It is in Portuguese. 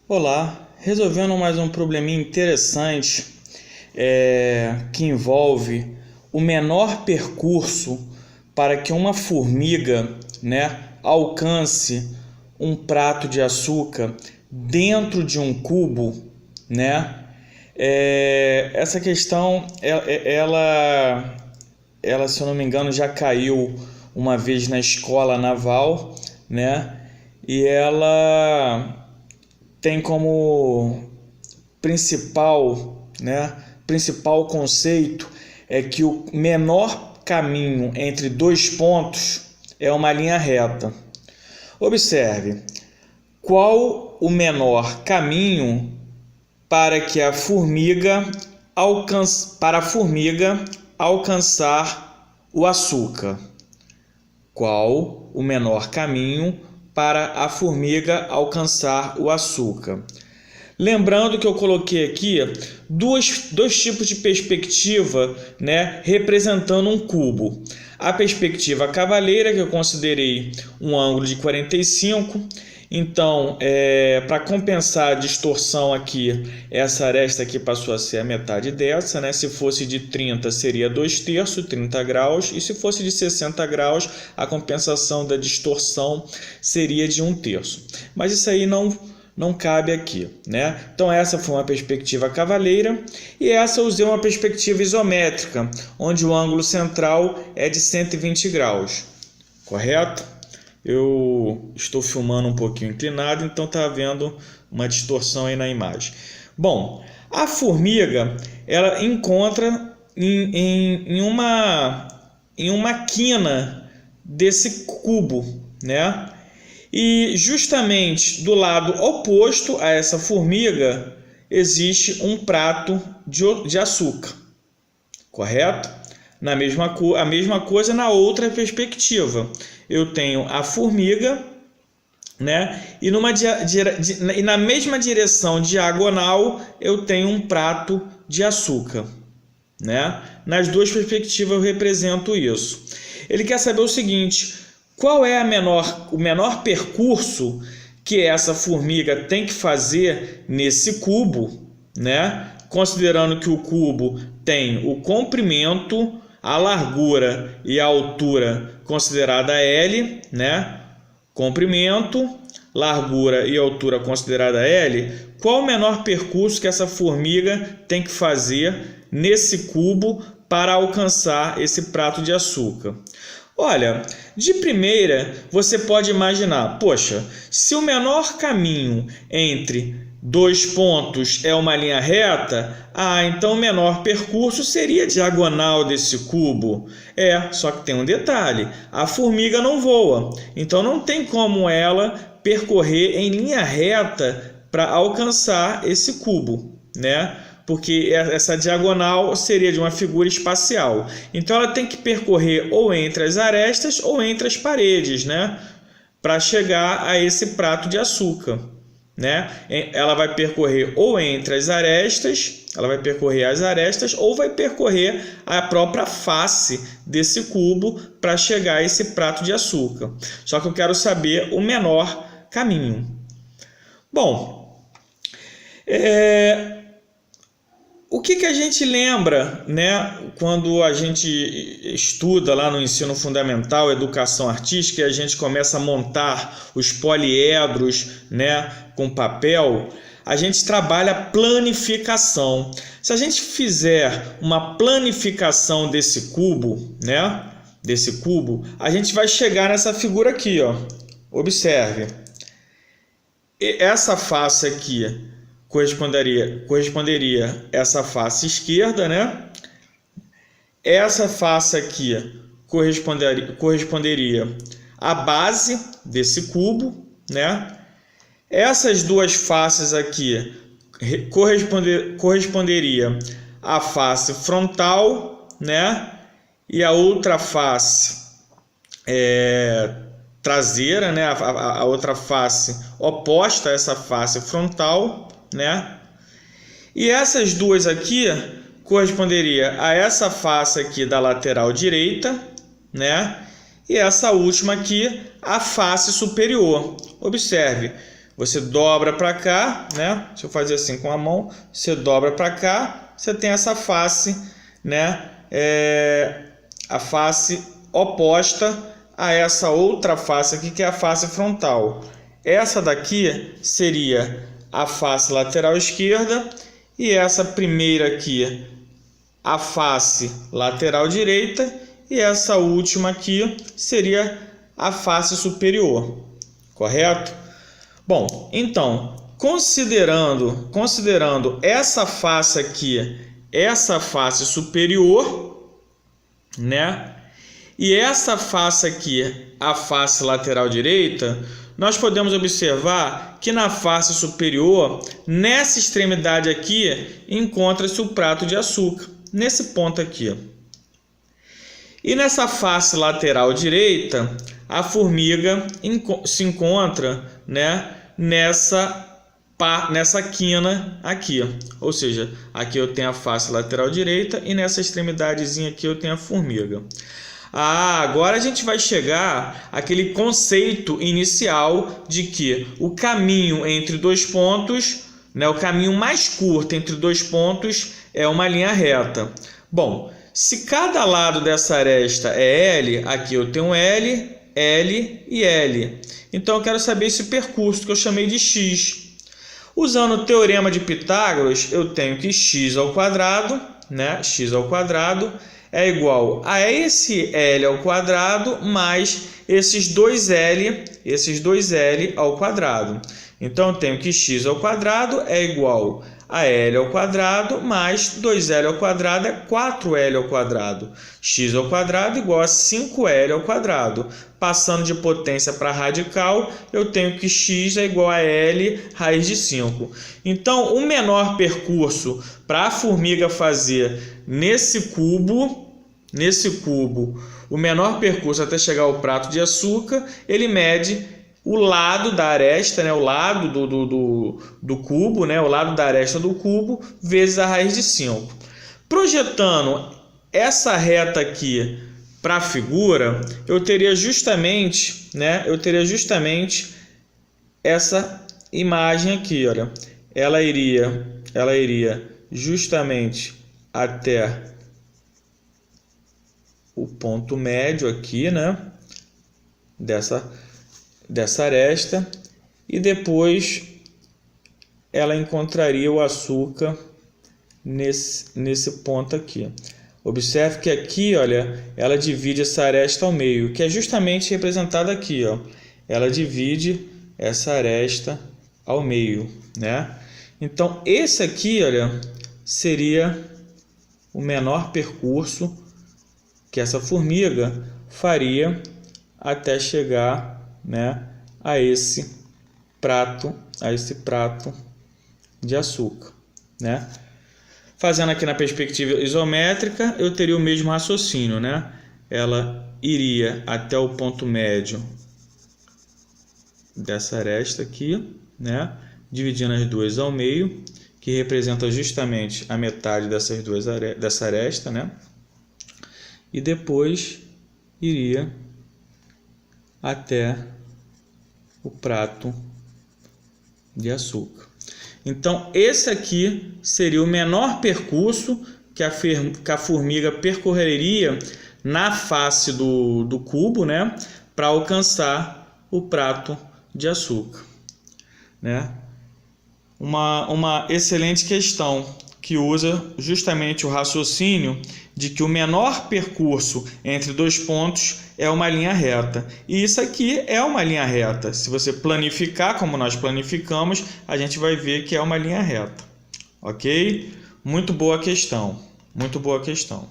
Olá, resolvendo mais um probleminha interessante que envolve o menor percurso para que uma formiga, alcance um prato de açúcar dentro de um cubo, né? Essa questão, ela, se eu não me engano, já caiu uma vez na escola naval, né? E ela tem como principal conceito é que o menor caminho entre dois pontos é uma linha reta. Observe, qual o menor caminho para a formiga alcançar o açúcar? Qual o menor caminho para a formiga alcançar o açúcar? Lembrando que eu coloquei aqui dois tipos de perspectiva, representando um cubo. A perspectiva cavaleira, que eu considerei um ângulo de 45. Então, para compensar a distorção aqui, essa aresta aqui passou a ser a metade dessa, né? Se fosse de 30, seria 2/3, 30 graus. E se fosse de 60 graus, a compensação da distorção seria de 1/3. Mas isso aí não cabe aqui, né? Então essa foi uma perspectiva cavaleira e essa eu usei uma perspectiva isométrica, onde o ângulo central é de 120 graus, correto? Eu estou filmando um pouquinho inclinado, então está havendo uma distorção aí na imagem. Bom, a formiga, ela encontra em uma quina desse cubo, né? E justamente do lado oposto a essa formiga existe um prato de açúcar, correto? A mesma coisa na outra perspectiva. Eu tenho a formiga, né? E na mesma direção diagonal eu tenho um prato de açúcar, né? Nas duas perspectivas eu represento isso. Ele quer saber o seguinte: qual é o menor percurso que essa formiga tem que fazer nesse cubo, né? Considerando que o cubo tem o comprimento, a largura e a altura considerada L, né? Comprimento, largura e altura considerada L. Qual o menor percurso que essa formiga tem que fazer nesse cubo para alcançar esse prato de açúcar? Olha, de primeira você pode imaginar, poxa, se o menor caminho entre dois pontos é uma linha reta, então o menor percurso seria a diagonal desse cubo. Só que tem um detalhe, a formiga não voa, então não tem como ela percorrer em linha reta para alcançar esse cubo, né? Porque essa diagonal seria de uma figura espacial. Então ela tem que percorrer ou entre as arestas ou entre as paredes, né? Para chegar a esse prato de açúcar, né? Ela vai percorrer ou entre as arestas, ou vai percorrer a própria face desse cubo para chegar a esse prato de açúcar. Só que eu quero saber o menor caminho. Bom, o que a gente lembra, né, quando a gente estuda lá no ensino fundamental, educação artística, e a gente começa a montar os poliedros, né, com papel? A gente trabalha planificação. Se a gente fizer uma planificação desse cubo, né, a gente vai chegar nessa figura aqui, ó. Observe. Essa face aqui corresponderia essa face esquerda, né? Essa face aqui corresponderia à base desse cubo, né? Essas duas faces aqui corresponderia à face frontal, né? E a outra face traseira, né? A outra face oposta a essa face frontal, né? E essas duas aqui corresponderia a essa face aqui da lateral direita, né? E essa última aqui, a face superior. Observe, Você dobra para cá, né? Se eu fazer assim com a mão, você dobra para cá, você tem essa face, né? A face oposta a essa outra face aqui, que é a face frontal. Essa daqui seria a face lateral esquerda e essa primeira aqui, a face lateral direita, e essa última aqui seria a face superior, correto? Bom, então, considerando essa face aqui, essa face superior, né? E essa face aqui, a face lateral direita, nós podemos observar que na face superior, nessa extremidade aqui, encontra-se o prato de açúcar, nesse ponto aqui. E nessa face lateral direita, a formiga se encontra, né, nessa quina aqui. Ou seja, aqui eu tenho a face lateral direita e nessa extremidadezinha aqui eu tenho a formiga. Agora a gente vai chegar àquele conceito inicial de que o caminho entre dois pontos, né, o caminho mais curto entre dois pontos é uma linha reta. Bom, se cada lado dessa aresta é L, aqui eu tenho L, L e L. Então eu quero saber esse percurso que eu chamei de X. Usando o teorema de Pitágoras, eu tenho que x ao quadrado, né, x ao quadrado é igual a esse L ao quadrado mais esses dois L ao quadrado. Então eu tenho que x ao quadrado é igual a L ao quadrado mais 2L ao quadrado é 4L ao quadrado. X ao quadrado igual a 5L ao quadrado. Passando de potência para radical, eu tenho que x é igual a L raiz de 5. Então, o menor percurso para a formiga fazer nesse cubo, o menor percurso até chegar ao prato de açúcar, ele mede o lado da aresta, né, o lado do cubo, né, o lado da aresta do cubo, vezes a raiz de 5. Projetando essa reta aqui para a figura, eu teria justamente, essa imagem aqui, olha. Ela iria justamente até o ponto médio aqui, né, dessa aresta, e depois ela encontraria o açúcar nesse ponto aqui. Observe que aqui, olha, ela divide essa aresta ao meio, que é justamente representada aqui, ó. Ela divide essa aresta ao meio, né? Então, esse aqui, olha, seria o menor percurso que essa formiga faria até chegar, né, a esse prato de açúcar, né? Fazendo aqui na perspectiva isométrica, eu teria o mesmo raciocínio, né? Ela iria até o ponto médio dessa aresta aqui, né, dividindo as duas ao meio, que representa justamente a metade dessa aresta, né? E depois iria até o prato de açúcar. Então, esse aqui seria o menor percurso que a formiga percorreria na face do cubo, né, para alcançar o prato de açúcar, né? Uma excelente questão que usa justamente o raciocínio de que o menor percurso entre dois pontos é uma linha reta. E isso aqui é uma linha reta. Se você planificar como nós planificamos, a gente vai ver que é uma linha reta. Ok? Muito boa questão. Muito boa questão.